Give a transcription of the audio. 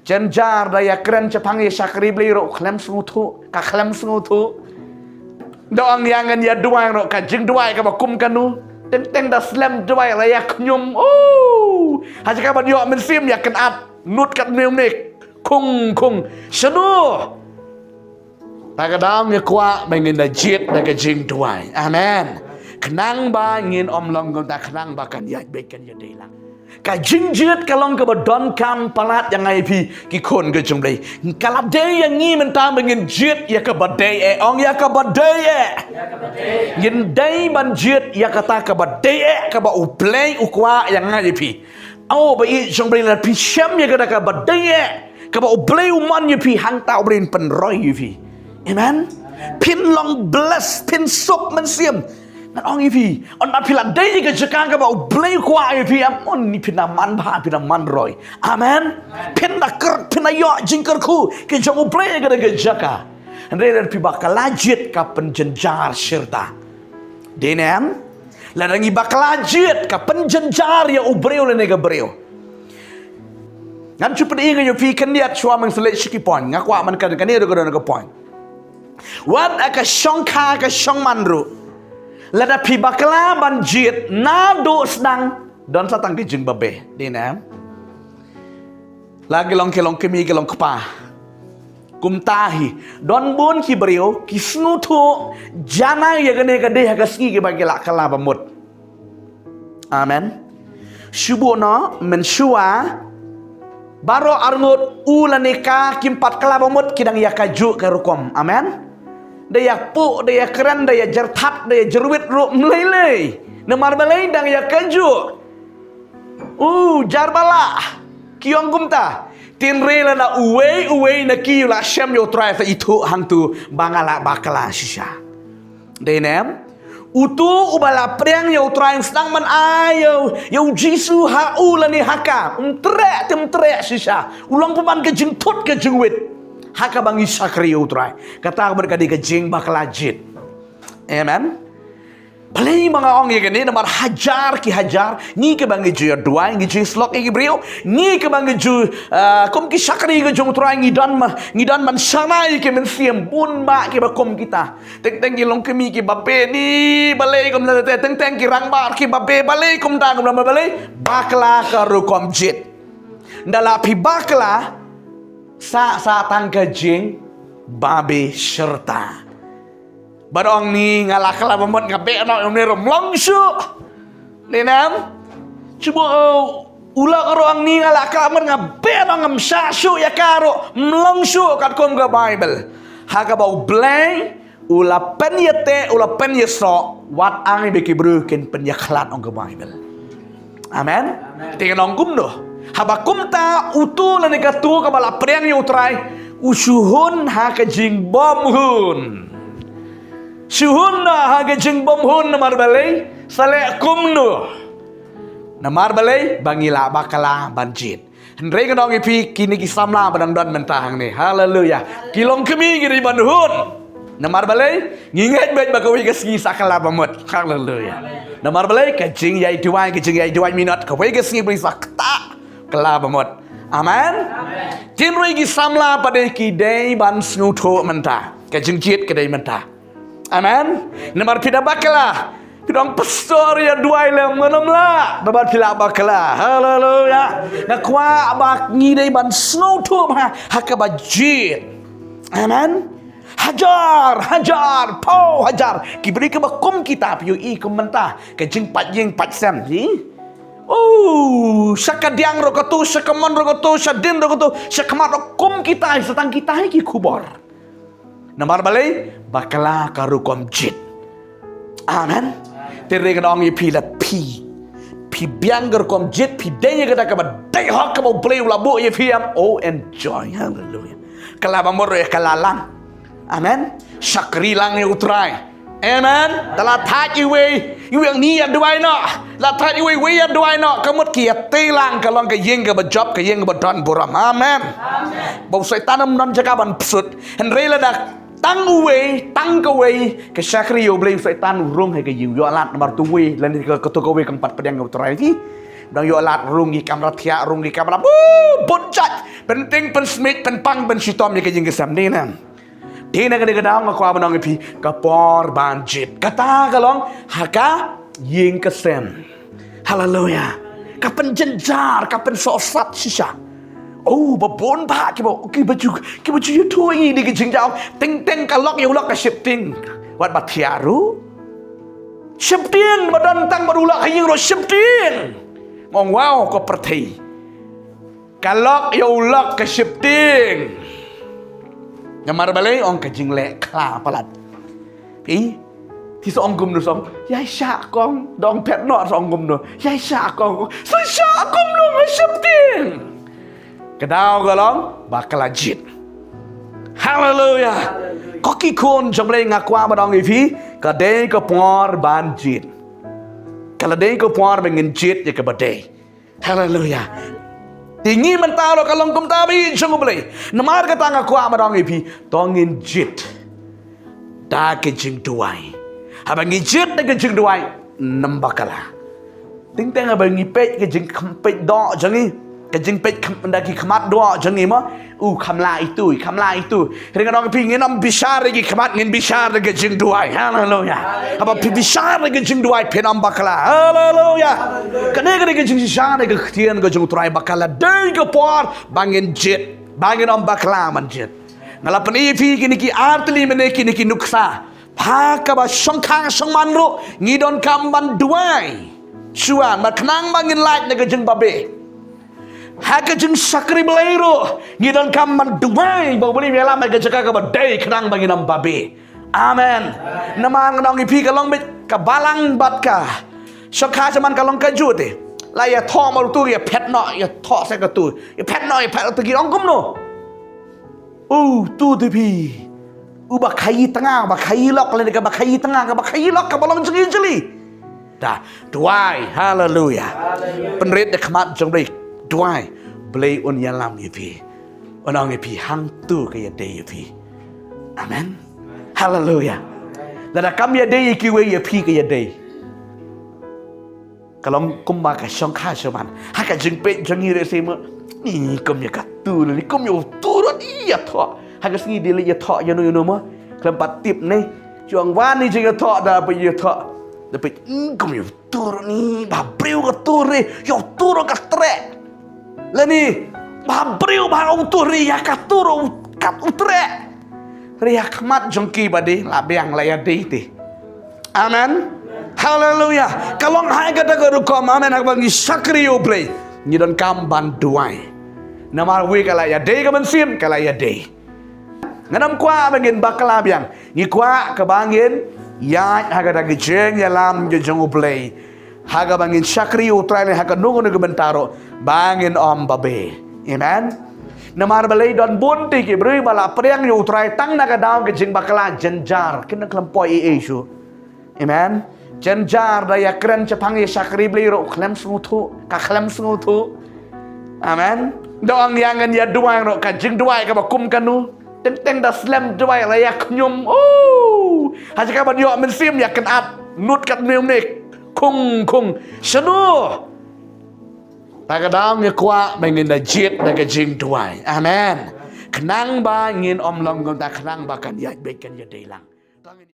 Janjar daya keren cepang ya syakri beli ro klem sengutu ka klem sengutu doang yangan ya duai ro ka jing duai ka bakum kanu teng da slam duai raya kunyum haja ka ban yo men sim ya kan at nut kat nik kung senuh ta ka dang ya kwa bangin da jit da ka jing duai amen kenang ba ngin om long ta kenang ba kan ya bekan ya deilang ka jingjit kalong ka badon kam palat yang ai pi ki kon ke jumlai kala day yang ngi menta bengin jit ya ka badai ong ya ka badai ngin day ban jit ya kata ka badai ka ba uplay ukwa yang ai pi au ba i jumlai la pi syam ya ka badai ka ba uplay uman ya pi hang tau brin pen roy ya pi amen pin long bless pin sok man siamนั่นองอีพีอันนั้นพิลาได้ยังกับจักรก็บอกเบลย์กว่าอีพีอันนี้พินามันบ้าพินามันรอยอาเมนพินาเกิดพินายอจิงเกิดคู่กิจงเบลย์ก็ได้กับจักรเรื่องพิบักลาจิตกับเป็นจันจาร์เชิดตาเดนเอ็มแล้วเรื่องบักลาจิตกับเป็นจันจาร์ya ubreu le nega breu ngam chup ni ga yo fi kan dia chua mang sele shiki pon ngakwa man kan kan ni do ga pon wan aka shongka ka shongmanru lada pi bakla banjit na do sedang don satang ki jeng babe di na lagi long kelong kemi kelong kepa kumtahi don bun ki brio ki snutu jana ya gane gade ha gaski ki bagela kala bamut amen syubono mensyua baro arngut ulanika kimpat kala bamut kidang ya kaju ka rukom amen daya pu, daya keren, daya jertap, daya jeruit ru melelei. Nemar melei dang ya kaju. Jarbala. Kiong kumta. Tinre la na uwe na kiyo la syam yo try sa itu hang tu bangala bakala shisha. Denem. Utu ubala priang yo try sedang man ayo. Yo jisu ha la ni haka. Temtre shisha. Ulang paman ke jengtut ke jengwit. Haka bangi sakri utrai kata berkadi ke jing baklajit amen palai mga ong ya gani namar hajar ki hajar ni ke bangi ju dua ngi ju slok ngi brio ni ke bangi ju kom ki sakri ke jong utrai ngidan man sanai ke men siam bun ba ke bakom kita teng ki long kemi ki babe ni balai kom la teng ki rang bar ki babe balai kom da kom la balai bakla ka ru kom jit ndala pi bakla sa tangga jing babe serta barong ni ngalakala memot ngabe anak yang nerom langsung nenam coba ulah orang ni ngalakala memot ngabe anak ngamsasu ya karo langsung kat kom ke Bible haga bau bleng ulah penyete ulah penyeso wat angi beki bruken penyaklat ong ke Bible amen dengan ongkum doh Habakum ta utu la negatu ka bala priang yu trai usuhun ha ka jing bom hun suhun ha ka jing bom hun namar balai sale kumnu namar balai bangila bakala banjit Hendrai ka dong ipi kini ki samla badang don mentahang ni haleluya kilong kemi giri ban hun namar balai nginget bet bakawi ka singi sakala bamut haleluya namar balai ka jing yai duai minat ka we ka singi bring sakta kala bamot amen jinrui ki samla pada ki dei ban snuto menta ka jingjit ke dei menta amen namar pida bakala pidong pastor ya duai le menamla babat pila bakala haleluya nakwa abak ngi dei ban snuto ha hakabajit amen hajar kiberi ke bakum kita piu i komenta ke jing pat sam ji sakadiang rokotu, sakamon rokotu, sadin rokotu, sakamat rokum kita, setang kita ki kubor. Namar balai bakala karukom jit. Amen. Tere kadang pi la pi biang rokom jit, pi denya kada kabat day hok kabau play labu ye piam. Enjoy, hallelujah. Kalaba moro ya kalalang. Amen. Sakri lang ye utrai. Amen. Dalam hati you yang ni yang dua no. Dalam hati we yang dua no. Kamu kia telang kalau ke yang ke berjob ke yang ke berdon buram. Amen. Bau setan non jagaban psut. Henry la dak tang we ke sakri yo blame setan urung ke you yo alat nomor 2 we lan ke to we kang 4 pedang utrai ki. dong yo lat rungi kamera tia rungi kamera boncat penting pen smith pen pang pen sitom ni ke jing kesam ni nam di na ke daung ko abang pi kapor banjit kata kalong haka ying kesem haleluya kapan jenjar kapan sosat sisa oh babon ba ki baju yu thui ni ke jing daung teng kalok yo lok ka shifting wat bat tiaru shifting badan tang barula haying ro shifting ngong wow ko perti kalok yo lok ka shifting nyamar balai ong ka jing le kla palat piที่สองกุมนูสองยายชะกองดองเพชรนอสองกุมนูยายชะกองสายชะกุมนูมาชิบติงกระดาวก็ร้องบักลาจิตฮาเลลูยาก็กี่คนจำเลยงักว่ามาดองอีพีก็เด้ก็ปอร์บานจิตก็เด้ก็ปอร์เป็นเงินจิตอย่างกับบัดเดย์ฮาเลลูยาทีนี้มันตาเรากำลังกุมตาไปชงกุมเลยนมาร์ก็ตั้งงักว่ามาดองอีพีต้องเงินจิตตาเกจิงด้วยabang ngijit na kajing duway nambakala ting abang ngipet kajing kempet do jangi kajing pet mendaki kemat do jangi mo kamla itu ringan orang pingin am bisar lagi kemat ngin bisar lagi kajing duway haleluya apa bisar lagi kajing duway penam bakala haleluya kene kajing bisar lagi ketian kajing turai bakala dei kepor bangin jit bangin am bakala manjit ngalapan ipi kini ki artli meneki niki nuksa Pakaba songkang songmanru ngidon kamban duai suan maknang bangin light na kajeng babe hakajeng sakri belero ngidon kamban duai bawali melam na kajeka ka badai kenang bangin am babe amen namang nong ipi kalong bit kabalang batka sokha jaman kalong kaju te la ya tho maru tu ya pet no ya tho se ka tu ya pet no ya pet tu ki ong kum no tu te pi ubah kayi tengah, ubah kayi lok, lain ke ubah kayi tengah, ke ubah kayi lok, ke balong jeli. Dah, duai, haleluya. Penrit de kemat jengri, duai, beli un yalam yepi, unang yepi hang tu ke yade yepi. Amen, haleluya. Lada kam yade yekiwe yepi ke yade. Kalau kumba ke songkha cuman, haka jengpet jengi resema, ni kum ya katu, ni kum ya turun iya toh. Hagas ni dia lihat thọ cho nuôi mà kelempat tip ni chuang van ni jadi thọ dah pergi thọ dah pergi kau ni tur ni babriu ke tur ni yo tur ke trek lah ni babriu bang tur ni ya ke tur kat utrek ria kemat jongki badi labiang layar deh amen haleluya kalau hai kata kerukom amen aku bagi sakri play ni don kamban duai nama wi kalau ya deh kemensin kalau ya deh nganam kwa bangin bakala biang ni kwa ka bangin ya haga da gijeng ya lam je jong play haga bangin sakri utrai haga nungu ne bentaro bangin om babe amen namar balai don bunti ki beri bala priang yu utrai tang na ka daw gijeng bakala jenjar kin klempoi isu amen jenjar da ya kren chapang ya sakri blai ro klem smutu ka klem smutu amen doang yangan ya duang ro ka jing duai ka bakum kanu teng dah slam duai layak nyum haja ka ban yo men sim ya kan at nut kat meum nek kung senu tagadang ya kwa bangin da jit da ka jing duai amen kenang ba ngin om long ta kenang ba kan ya bekan ya deilang